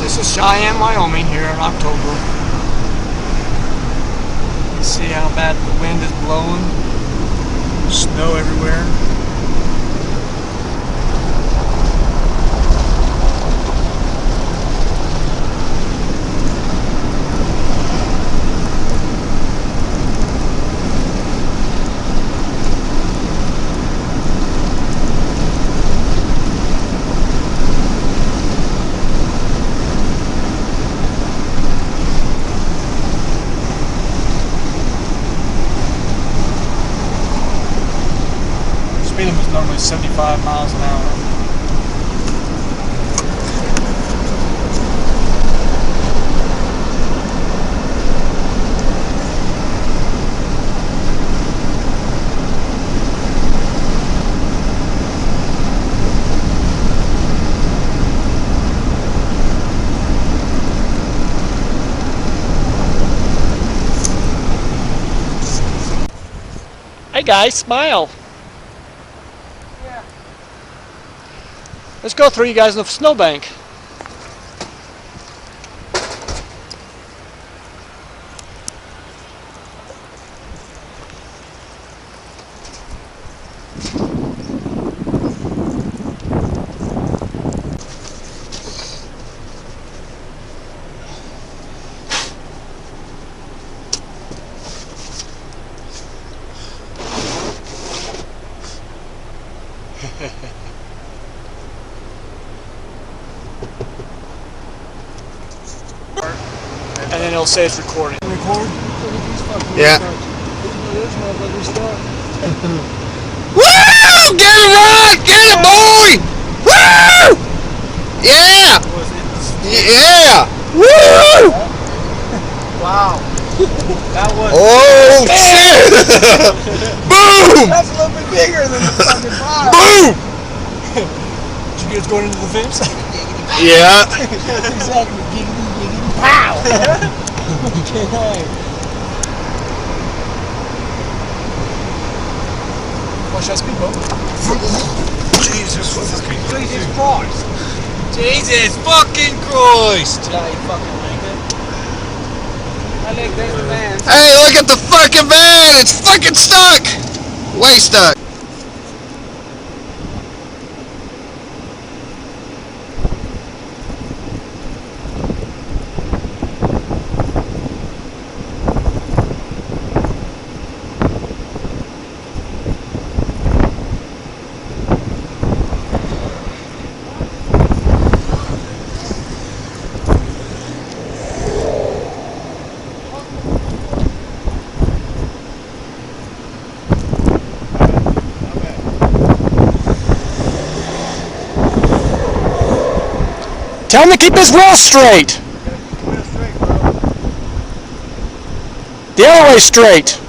This is Cheyenne, Wyoming here in October. You see how bad the wind is blowing? Snow everywhere. Speed limit is normally 75 miles an hour. Hey guys, smile. Let's go throw you guys in the snowbank. And then it'll say it's recording. Record? Yeah. Woo! Get it right! Get it, boy! Woo! Yeah! Yeah! Woo! Wow. That was... Oh, shit! Boom! That's a little bit bigger than the fucking fire. Boom! Did you guys going into the fence? Yeah. That's exactly. Giggity, giggity, pow! Okay. Watch that speedboat. Jesus fucking Jesus Christ! Jesus fucking Christ! Yeah, you fucking like it. I think there's the van. Hey, look at the fucking van! It's fucking stuck! Way stuck. Tell him to keep his wheel straight. The other way straight.